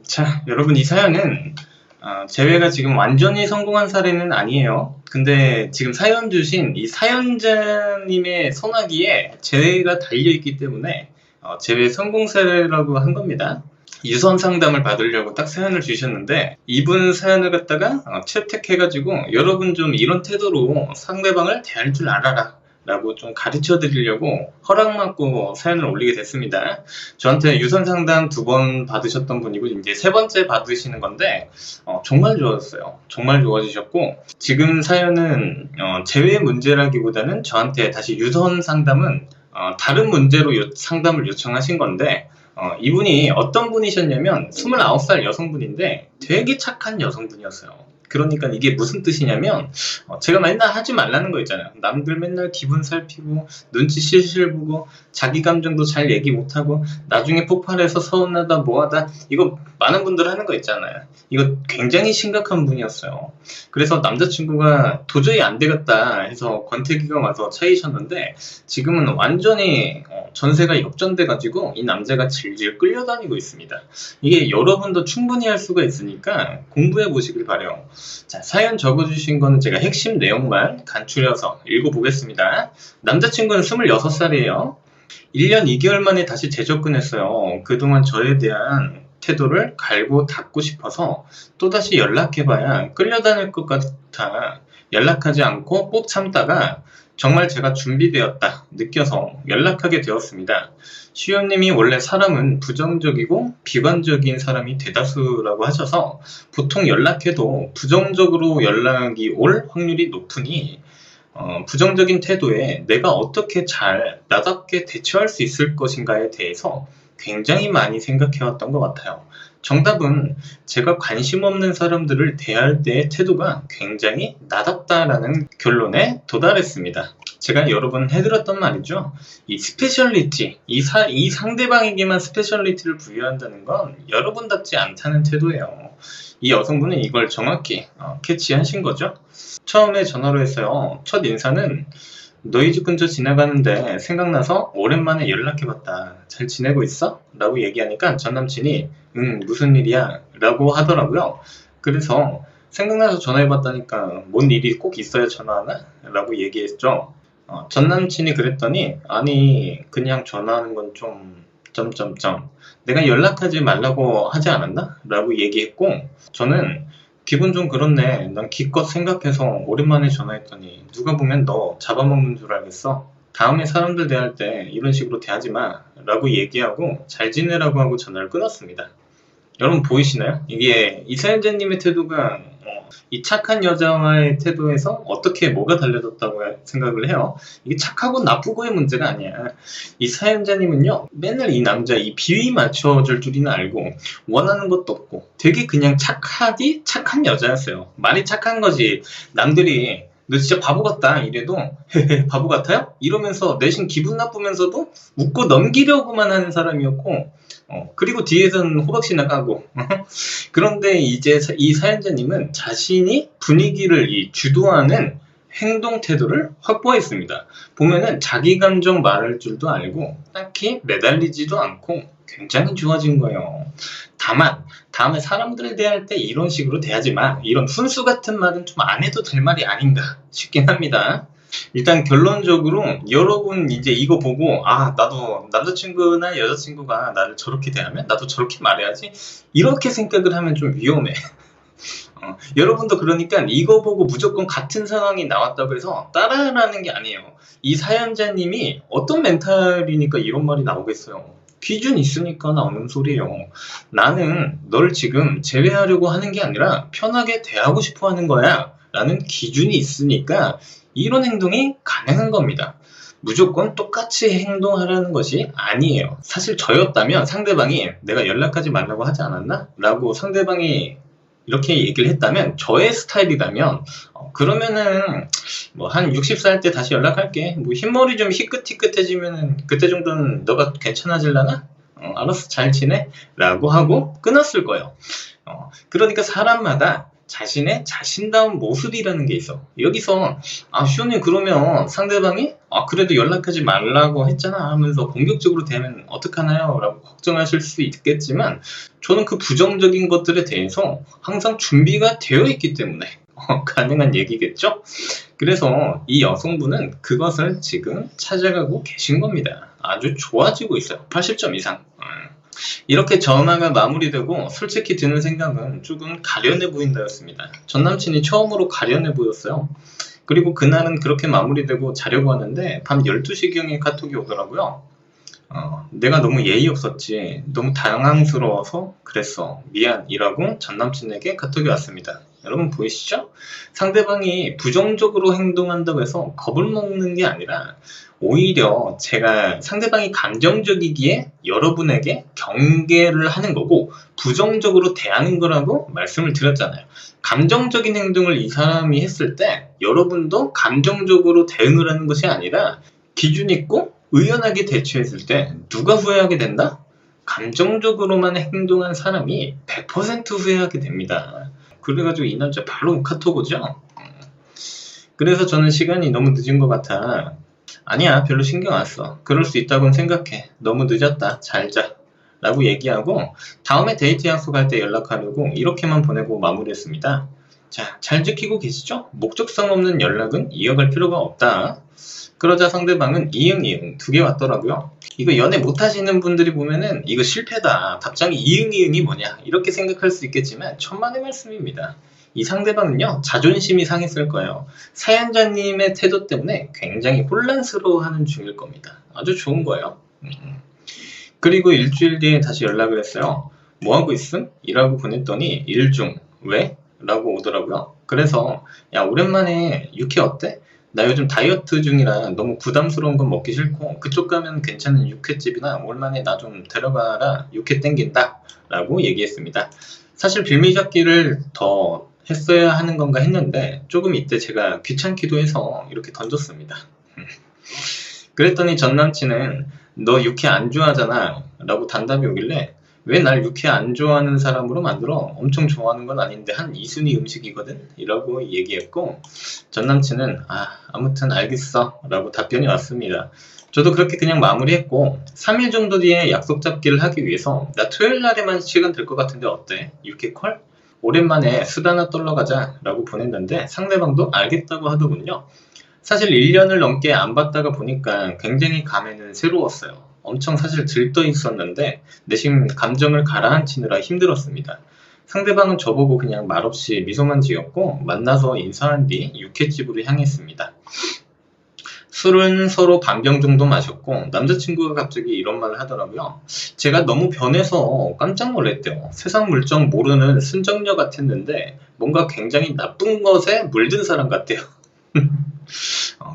자, 여러분 이 사연은 재회가 지금 완전히 성공한 사례는 아니에요. 근데 지금 사연 주신 이 사연자님의 소나기에 재회가 달려있기 때문에 재회 성공 사례라고 한 겁니다. 유선 상담을 받으려고 딱 사연을 주셨는데 이분 사연을 갖다가 채택해가지고 여러분 좀 이런 태도로 상대방을 대할 줄 알아라 라고 좀 가르쳐 드리려고 허락받고 사연을 올리게 됐습니다. 저한테 유선 상담 2번 받으셨던 분이고 이제 3번째 받으시는 건데 정말 좋았어요. 정말 좋아지셨고 지금 사연은 재회 문제라기보다는 저한테 다시 유선 상담은 다른 문제로 상담을 요청하신 건데 이분이 어떤 분이셨냐면 29살 여성분인데 되게 착한 여성분이었어요. 그러니까 이게 무슨 뜻이냐면 제가 맨날 하지 말라는 거 있잖아요. 남들 맨날 기분 살피고 눈치 실실 보고 자기 감정도 잘 얘기 못하고 나중에 폭발해서 서운하다 뭐하다 이거 많은 분들 하는 거 있잖아요. 이거 굉장히 심각한 분이었어요. 그래서 남자친구가 도저히 안 되겠다 해서 권태기가 와서 차이셨는데 지금은 완전히 전세가 역전돼 가지고 이 남자가 질질 끌려다니고 있습니다. 이게 여러분도 충분히 할 수가 있으니까 공부해 보시길 바래요. 자, 사연 적어주신 거는 제가 핵심 내용만 간추려서 읽어보겠습니다. 남자친구는 26살이에요. 1년 2개월 만에 다시 재접근했어요. 그동안 저에 대한 태도를 갈고 닦고 싶어서 또다시 연락해봐야 끌려다닐 것 같아 연락하지 않고 꼭 참다가 정말 제가 준비되었다 느껴서 연락하게 되었습니다. 시호님이 원래 사람은 부정적이고 비관적인 사람이 대다수라고 하셔서 보통 연락해도 부정적으로 연락이 올 확률이 높으니 부정적인 태도에 내가 어떻게 잘 나답게 대처할 수 있을 것인가에 대해서 굉장히 많이 생각해왔던 것 같아요. 정답은 제가 관심 없는 사람들을 대할 때의 태도가 굉장히 나답다라는 결론에 도달했습니다. 제가 여러 번 해드렸던 말이죠. 이 스페셜리티, 이 상대방에게만 스페셜리티를 부여한다는 건 여러분답지 않다는 태도예요. 이 여성분은 이걸 정확히 캐치하신 거죠. 처음에 전화로 했어요. 첫 인사는 너희 집 근처 지나가는데 생각나서 오랜만에 연락해봤다. 잘 지내고 있어? 라고 얘기하니까 전 남친이 무슨 일이야? 라고 하더라고요. 그래서 생각나서 전화해봤다니까 뭔 일이 꼭 있어야 전화하나? 라고 얘기했죠. 전 남친이 그랬더니 아니 그냥 전화하는 건 좀... 내가 연락하지 말라고 하지 않았나? 라고 얘기했고 저는 기분 좀 그렇네. 난 기껏 생각해서 오랜만에 전화했더니 누가 보면 너 잡아먹는 줄 알겠어. 다음에 사람들 대할 때 이런 식으로 대하지 마 라고 얘기하고 잘 지내라고 하고 전화를 끊었습니다. 여러분 보이시나요? 이게 이 사연자님의 태도가 이 착한 여자와의 태도에서 어떻게 뭐가 달라졌다고 생각을 해요. 이게 착하고 나쁘고의 문제가 아니야. 이 사연자님은요 맨날 이 남자 이 비위 맞춰줄 줄이나 알고 원하는 것도 없고 되게 그냥 착한 여자였어요. 말이 착한 거지 남들이 너 진짜 바보 같다 이래도 바보 같아요? 이러면서 내심 기분 나쁘면서도 웃고 넘기려고만 하는 사람이었고 그리고 뒤에서는 호박씨나 까고 그런데 이제 이 사연자님은 자신이 분위기를 주도하는 행동 태도를 확보했습니다. 보면은 자기 감정 말할 줄도 알고 딱히 매달리지도 않고 굉장히 좋아진 거예요. 다만 다음에 사람들을 대할 때 이런 식으로 대하지 마. 이런 훈수 같은 말은 좀 안 해도 될 말이 아닌가 싶긴 합니다. 일단 결론적으로 여러분 이제 이거 보고 나도 남자친구나 여자친구가 나를 저렇게 대하면 나도 저렇게 말해야지 이렇게 생각을 하면 좀 위험해. 여러분도 그러니까 이거 보고 무조건 같은 상황이 나왔다고 해서 따라하라는 게 아니에요. 이 사연자님이 어떤 멘탈이니까 이런 말이 나오겠어요. 기준 있으니까 나오는 소리예요. 나는 널 지금 제외하려고 하는 게 아니라 편하게 대하고 싶어 하는 거야 라는 기준이 있으니까 이런 행동이 가능한 겁니다. 무조건 똑같이 행동하라는 것이 아니에요. 사실 저였다면 상대방이 내가 연락하지 말라고 하지 않았나? 라고 상대방이 이렇게 얘기를 했다면 저의 스타일이라면 그러면은 뭐 한 60살 때 다시 연락할게. 뭐 흰머리 좀 희끗희끗해지면은 그때 정도는 너가 괜찮아질라나? 알았어 잘 지내? 라고 하고 끊었을 거예요. 그러니까 사람마다 자신의 자신다운 모습이라는 게 있어. 여기서 시호님 그러면 상대방이 그래도 연락하지 말라고 했잖아 하면서 공격적으로 대면 어떡하나요? 라고 걱정하실 수 있겠지만 저는 그 부정적인 것들에 대해서 항상 준비가 되어 있기 때문에 가능한 얘기겠죠? 그래서 이 여성분은 그것을 지금 찾아가고 계신 겁니다. 아주 좋아지고 있어요. 80점 이상. 이렇게 전화가 마무리되고 솔직히 드는 생각은 조금 가련해 보인다였습니다. 전 남친이 처음으로 가련해 보였어요. 그리고 그날은 그렇게 마무리되고 자려고 하는데 밤 12시경에 카톡이 오더라고요. 내가 너무 예의 없었지. 너무 당황스러워서 그랬어. 미안이라고 전 남친에게 카톡이 왔습니다. 여러분 보이시죠? 상대방이 부정적으로 행동한다고 해서 겁을 먹는 게 아니라 오히려 제가 상대방이 감정적이기에 여러분에게 경계를 하는 거고 부정적으로 대하는 거라고 말씀을 드렸잖아요. 감정적인 행동을 이 사람이 했을 때 여러분도 감정적으로 대응을 하는 것이 아니라 기준 있고 의연하게 대처했을 때 누가 후회하게 된다? 감정적으로만 행동한 사람이 100% 후회하게 됩니다. 그래가지고 이 남자 바로 카톡 오죠. 그래서 저는 시간이 너무 늦은 것 같아. 아니야, 별로 신경 안 써. 그럴 수 있다고는 생각해. 너무 늦었다. 잘 자. 라고 얘기하고 다음에 데이트 약속할 때 연락하려고 이렇게만 보내고 마무리했습니다. 자, 잘 지키고 계시죠? 목적성 없는 연락은 이어갈 필요가 없다. 그러자 상대방은 이응 2개 왔더라고요. 이거 연애 못하시는 분들이 보면은 이거 실패다. 답장이 이응이 뭐냐 이렇게 생각할 수 있겠지만 천만의 말씀입니다. 이 상대방은요 자존심이 상했을 거예요. 사연자님의 태도 때문에 굉장히 혼란스러워하는 중일 겁니다. 아주 좋은 거예요. 그리고 일주일 뒤에 다시 연락을 했어요. 뭐하고 있음? 이라고 보냈더니 일중 왜? 라고 오더라고요. 그래서 야 오랜만에 육회 어때? 나 요즘 다이어트 중이라 너무 부담스러운 건 먹기 싫고 그쪽 가면 괜찮은 육회집이나 오랜만에 나 좀 데려가라 육회 땡긴다 라고 얘기했습니다. 사실 빌미잡기를 더 했어야 하는 건가 했는데 조금 이때 제가 귀찮기도 해서 이렇게 던졌습니다. 그랬더니 전 남친은 너 육회 안 좋아하잖아 라고 단답이 오길래 왜 날 육회 안 좋아하는 사람으로 만들어? 엄청 좋아하는 건 아닌데 한 2순위 음식이거든? 이라고 얘기했고 전 남친은 아무튼 알겠어 라고 답변이 왔습니다. 저도 그렇게 그냥 마무리했고 3일 정도 뒤에 약속 잡기를 하기 위해서 나 토요일 날에만 시간 될 것 같은데 어때? 육회 콜? 오랜만에 수다나 떨러 가자 라고 보냈는데 상대방도 알겠다고 하더군요. 사실 1년을 넘게 안 봤다가 보니까 굉장히 감회는 새로웠어요. 엄청 사실 들떠 있었는데 내심 감정을 가라앉히느라 힘들었습니다. 상대방은 저보고 그냥 말없이 미소만 지었고 만나서 인사한 뒤 육회집으로 향했습니다. 술은 서로 반병 정도 마셨고 남자친구가 갑자기 이런 말을 하더라고요. 제가 너무 변해서 깜짝 놀랐대요. 세상 물정 모르는 순정녀 같았는데 뭔가 굉장히 나쁜 것에 물든 사람 같대요.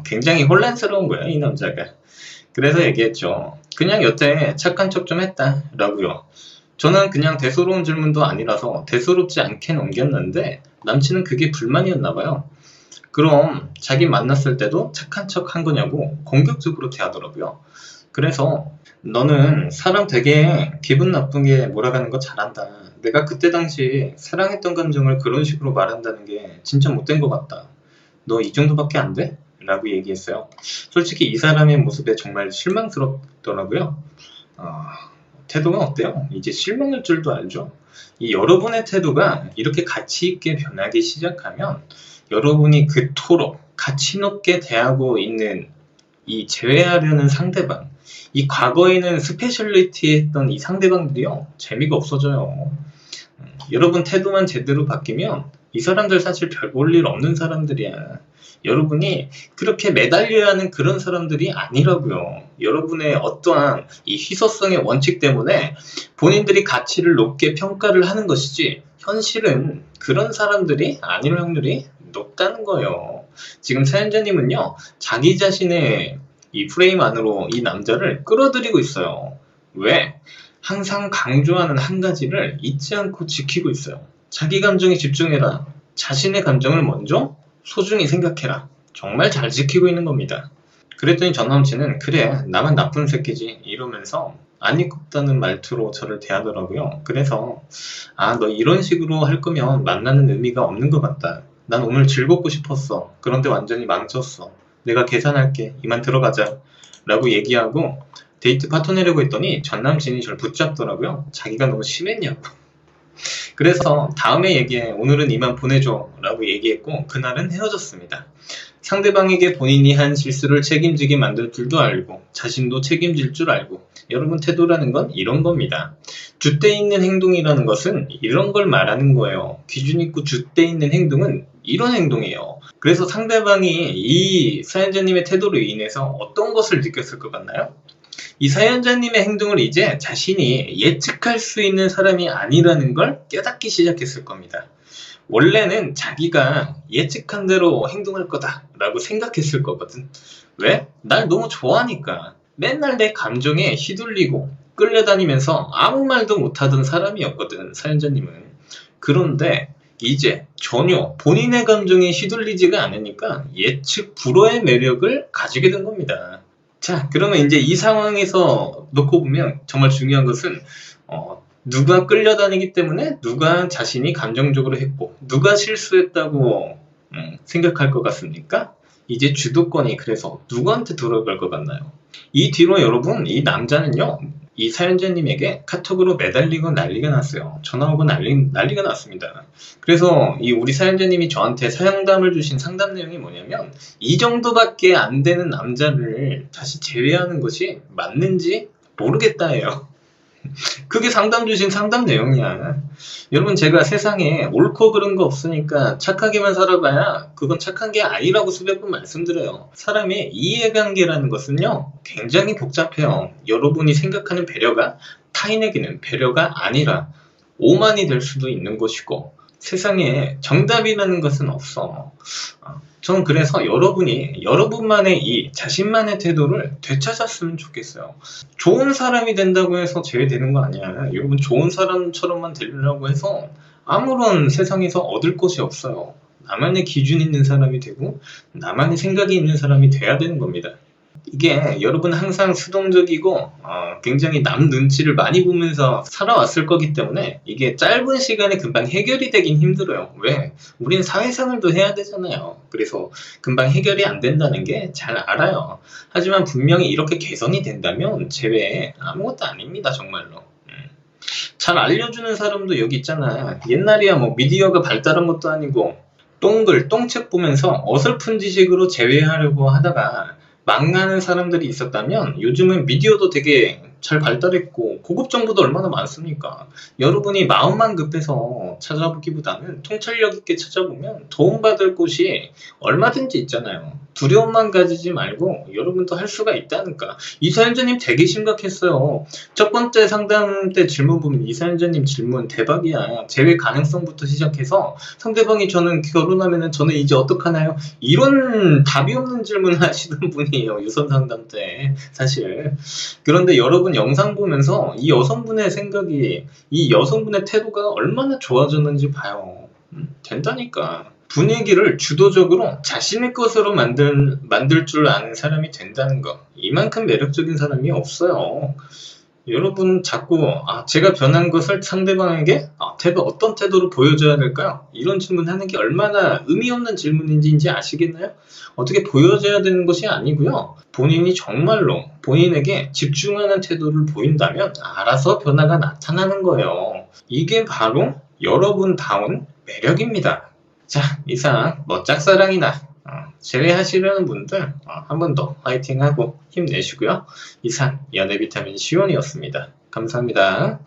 굉장히 혼란스러운 거예요, 이 남자가. 그래서 얘기했죠. 그냥 여태 착한 척 좀 했다 라고요. 저는 그냥 대수로운 질문도 아니라서 대수롭지 않게 넘겼는데 남친은 그게 불만이었나 봐요. 그럼 자기 만났을 때도 착한 척 한 거냐고 공격적으로 대하더라고요. 그래서 너는 사람 되게 기분 나쁘게 몰아가는 거 잘한다. 내가 그때 당시 사랑했던 감정을 그런 식으로 말한다는 게 진짜 못된 것 같다. 너 이 정도밖에 안 돼? 라고 얘기했어요. 솔직히 이 사람의 모습에 정말 실망스럽더라고요. 태도가 어때요? 이제 실망할 줄도 알죠? 이 여러분의 태도가 이렇게 가치 있게 변하기 시작하면 여러분이 그토록 가치 높게 대하고 있는 이 제외하려는 상대방, 이 과거에는 스페셜리티 했던 이 상대방들이요 재미가 없어져요. 여러분 태도만 제대로 바뀌면 이 사람들 사실 별 볼 일 없는 사람들이야. 여러분이 그렇게 매달려야 하는 그런 사람들이 아니라고요. 여러분의 어떠한 이 희소성의 원칙 때문에 본인들이 가치를 높게 평가를 하는 것이지 현실은 그런 사람들이 아닐 확률이 높다는 거예요. 지금 사연자님은요 자기 자신의 이 프레임 안으로 이 남자를 끌어들이고 있어요. 왜? 항상 강조하는 한 가지를 잊지 않고 지키고 있어요. 자기 감정에 집중해라. 자신의 감정을 먼저 소중히 생각해라. 정말 잘 지키고 있는 겁니다. 그랬더니 전 남친은 그래 나만 나쁜 새끼지 이러면서 안 입겁다는 말투로 저를 대하더라고요. 그래서 너 이런 식으로 할 거면 만나는 의미가 없는 것 같다. 난 오늘 즐겁고 싶었어. 그런데 완전히 망쳤어. 내가 계산할게. 이만 들어가자. 라고 얘기하고 데이트 파토내려고 했더니 전 남친이 저를 붙잡더라고요. 자기가 너무 심했냐고. 그래서 다음에 얘기해. 오늘은 이만 보내줘. 라고 얘기했고 그날은 헤어졌습니다. 상대방에게 본인이 한 실수를 책임지게 만들 줄도 알고 자신도 책임질 줄 알고 여러분 태도라는 건 이런 겁니다. 줏대 있는 행동이라는 것은 이런 걸 말하는 거예요. 기준 있고 줏대 있는 행동은 이런 행동이에요. 그래서 상대방이 이 사연자님의 태도로 인해서 어떤 것을 느꼈을 것 같나요? 이 사연자님의 행동을 이제 자신이 예측할 수 있는 사람이 아니라는 걸 깨닫기 시작했을 겁니다. 원래는 자기가 예측한 대로 행동할 거다라고 생각했을 거거든. 왜? 날 너무 좋아하니까. 맨날 내 감정에 휘둘리고 끌려다니면서 아무 말도 못하던 사람이었거든, 사연자님은. 그런데 이제 전혀 본인의 감정에 휘둘리지가 않으니까 예측 불허의 매력을 가지게 된 겁니다. 자, 그러면 이제 이 상황에서 놓고 보면 정말 중요한 것은 누가 끌려다니기 때문에 누가 자신이 감정적으로 했고 누가 실수했다고 생각할 것 같습니까? 이제 주도권이 그래서 누구한테 돌아갈 것 같나요? 이 뒤로 여러분 이 남자는요 이 사연자님에게 카톡으로 매달리고 난리가 났어요. 전화 오고 난리가 났습니다. 그래서 이 우리 사연자님이 저한테 상담을 주신 상담 내용이 뭐냐면 이 정도밖에 안 되는 남자를 다시 제외하는 것이 맞는지 모르겠다예요. 그게 상담 주신 상담 내용이야. 여러분 제가 세상에 옳고 그른 거 없으니까 착하게만 살아봐야 그건 착한 게 아니라고 수백 번 말씀드려요. 사람의 이해관계라는 것은요 굉장히 복잡해요. 여러분이 생각하는 배려가 타인에게는 배려가 아니라 오만이 될 수도 있는 것이고 세상에 정답이라는 것은 없어. 저는 그래서 여러분이 여러분만의 이 자신만의 태도를 되찾았으면 좋겠어요. 좋은 사람이 된다고 해서 제외되는 거 아니야. 여러분 좋은 사람처럼만 되려고 해서 아무런 세상에서 얻을 것이 없어요. 나만의 기준 있는 사람이 되고 나만의 생각이 있는 사람이 돼야 되는 겁니다. 이게 여러분 항상 수동적이고 굉장히 남 눈치를 많이 보면서 살아왔을 거기 때문에 이게 짧은 시간에 금방 해결이 되긴 힘들어요. 왜? 우리는 사회생활도 해야 되잖아요. 그래서 금방 해결이 안 된다는 게 잘 알아요. 하지만 분명히 이렇게 개선이 된다면 제외 아무것도 아닙니다. 정말로. 잘 알려주는 사람도 여기 있잖아. 옛날이야 뭐 미디어가 발달한 것도 아니고 똥책 보면서 어설픈 지식으로 제외하려고 하다가 망하는 사람들이 있었다면 요즘은 미디어도 되게 잘 발달했고 고급 정보도 얼마나 많습니까? 여러분이 마음만 급해서 찾아보기보다는 통찰력 있게 찾아보면 도움받을 곳이 얼마든지 있잖아요. 두려움만 가지지 말고 여러분도 할 수가 있다니까. 이 사연자님 되게 심각했어요. 첫 번째 상담 때 질문 보면 이 사연자님 질문 대박이야. 재회 가능성부터 시작해서 상대방이 저는 결혼하면은 저는 이제 어떡하나요? 이런 답이 없는 질문을 하시는 분이에요. 유선 상담 때 사실. 그런데 여러분 영상 보면서 이 여성분의 생각이 이 여성분의 태도가 얼마나 좋아졌는지 봐요. 된다니까. 분위기를 주도적으로 자신의 것으로 만들 줄 아는 사람이 된다는 거. 이만큼 매력적인 사람이 없어요. 여러분 자꾸 제가 변한 것을 상대방에게 어떤 태도로 보여줘야 될까요? 이런 질문하는 게 얼마나 의미 없는 질문인지 아시겠나요? 어떻게 보여줘야 되는 것이 아니고요. 본인이 정말로 본인에게 집중하는 태도를 보인다면 알아서 변화가 나타나는 거예요. 이게 바로 여러분다운 매력입니다. 자, 이상 짝사랑이나 제외하시려는 분들 한 번 더 화이팅하고 힘내시고요. 이상 연애 비타민 시온이었습니다. 감사합니다.